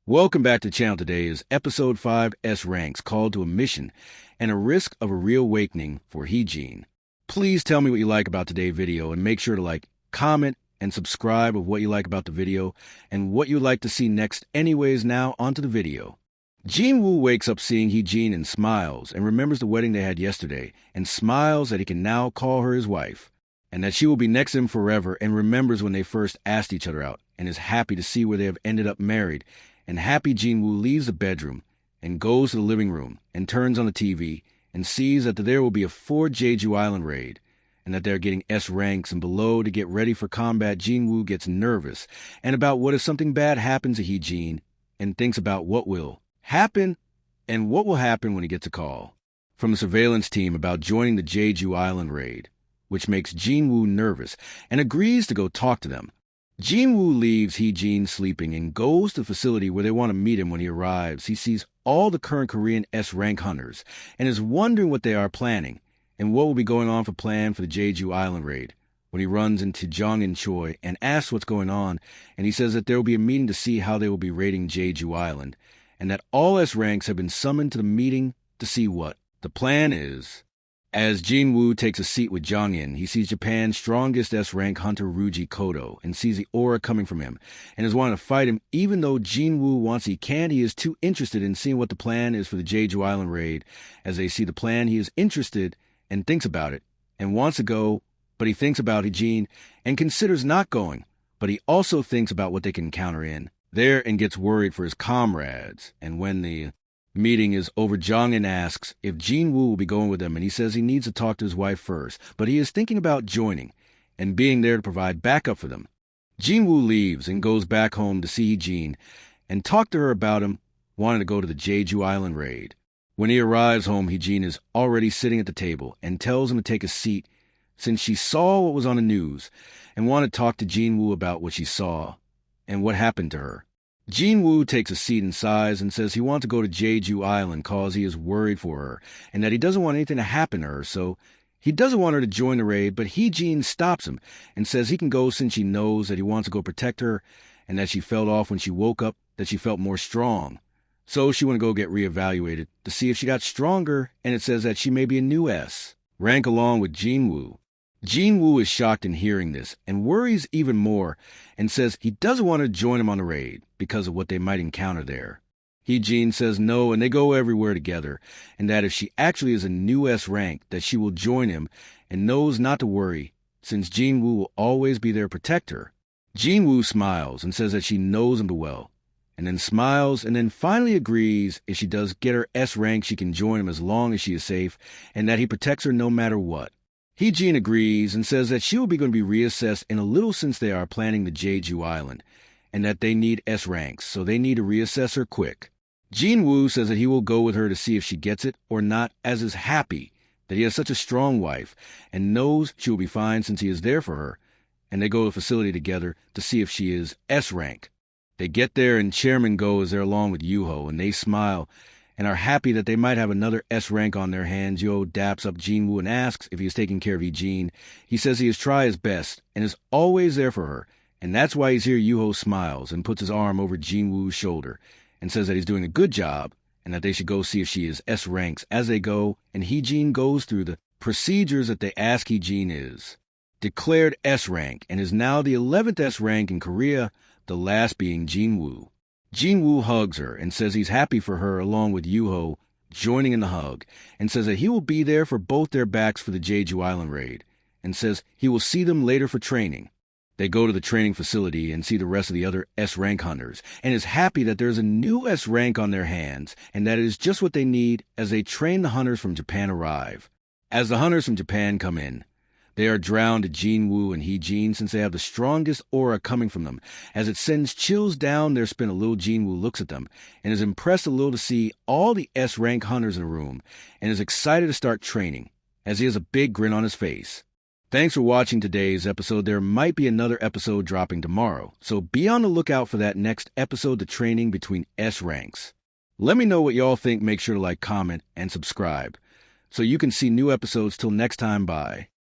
Welcome back to the channel. Today is episode 5 S ranks, called to a mission and a risk of a reawakening for Hee-Jin. Please tell me what you like about today's video and make sure to like, comment, and subscribe of what you like about the video and what you'd like to see next. Anyways, now onto the video. Jin-woo wakes up seeing Hee-Jin and smiles and remembers the wedding they had yesterday and smiles that he can now call her his wife and that she will be next to him forever, and remembers when they first asked each other out and is happy to see where they have ended up married. And happy Jin-woo leaves the bedroom and goes to the living room and turns on the TV and sees that there will be a 4 Jeju Island raid and that they're getting S ranks and below to get ready for combat. Jin-woo gets nervous and about what if something bad happens to Hee-Jin, and thinks about what will happen and what will happen when he gets a call from the surveillance team about joining the Jeju Island raid, which makes Jin-woo nervous and agrees to go talk to them. Jin-woo leaves Hee-Jin sleeping and goes to the facility where they want to meet him. When he arrives, he sees all the current Korean S-rank hunters and is wondering what they are planning and what will be going on for plan for the Jeju Island raid. When he runs into Jung and Choi and asks what's going on, and he says that there will be a meeting to see how they will be raiding Jeju Island, and that all S-ranks have been summoned to the meeting to see what the plan is. As Jin-woo takes a seat with Jung-in, he sees Japan's strongest S-rank hunter Ryuji Kodo and sees the aura coming from him and is wanting to fight him. Even though Jin-woo wants he can't, he is too interested in seeing what the plan is for the Jeju Island raid. As they see the plan, he is interested and thinks about it and wants to go, but he thinks about Hee-Jin and considers not going, but he also thinks about what they can encounter in there and gets worried for his comrades. And when the meeting is over, Jung-in asks if Jin-woo will be going with them, and he says he needs to talk to his wife first, but he is thinking about joining and being there to provide backup for them. Jin-woo leaves and goes back home to see Hee-Jin and talk to her about him wanting to go to the Jeju Island raid. When he arrives home, Hee-Jin is already sitting at the table and tells him to take a seat since she saw what was on the news and wanted to talk to Jin-woo about what she saw and what happened to her. Jin-woo takes a seat and sighs and says he wants to go to Jeju Island cause he is worried for her and that he doesn't want anything to happen to her, so he doesn't want her to join the raid. But Hee-Jin stops him and says he can go since she knows that he wants to go protect her and that she felt off when she woke up, that she felt more strong. So she want to go get reevaluated to see if she got stronger, and it says that she may be a new S rank along with Jin-woo. Jin-woo is shocked in hearing this and worries even more and says he doesn't want to join him on the raid because of what they might encounter there. Hee-Jin says no, and they go everywhere together, and that if she actually is a new S rank, that she will join him and knows not to worry since Jin-woo will always be there to protect her. Jin-woo smiles and says that she knows him well, and then smiles and then finally agrees if she does get her S rank, she can join him as long as she is safe and that he protects her no matter what. Hee-Jin agrees and says that she will be going to be reassessed in a little since they are planning the Jeju Island and that they need S ranks, so they need to reassess her quick. Jin-woo says that he will go with her to see if she gets it or not, as is happy that he has such a strong wife and knows she will be fine since he is there for her, and they go to the facility together to see if she is S rank. They get there and Chairman Go is there along with Yoo-ho, and they smile and are happy that they might have another S rank on their hands. Yo daps up Jin-woo and asks if he is taking care of Hee-Jin. He says he has tried his best and is always there for her, and that's why he's here. Yoo-ho smiles and puts his arm over Jin-woo's shoulder and says that he's doing a good job and that they should go see if she is S ranks. As they go, and Hee-Jin goes through the procedures that they ask, Hee-Jin is declared S rank and is now the 11th S rank in Korea, the last being Jin-woo. Jin-woo hugs her and says he's happy for her along with Yoo-ho joining in the hug, and says that he will be there for both their backs for the Jeju Island raid, and says he will see them later for training. They go to the training facility and see the rest of the other S rank hunters and is happy that there's a new S rank on their hands and that it is just what they need as they train the hunters from Japan arrive. As the hunters from Japan come in, they are drowned to Jin-woo and Hee-Jin since they have the strongest aura coming from them. As it sends chills down their spine, a little Jin-woo looks at them and is impressed a little to see all the S-rank hunters in the room and is excited to start training as he has a big grin on his face. Thanks for watching today's episode. There might be another episode dropping tomorrow, so be on the lookout for that next episode, the training between S ranks. Let me know what y'all think. Make sure to like, comment, and subscribe so you can see new episodes. Till next time, bye.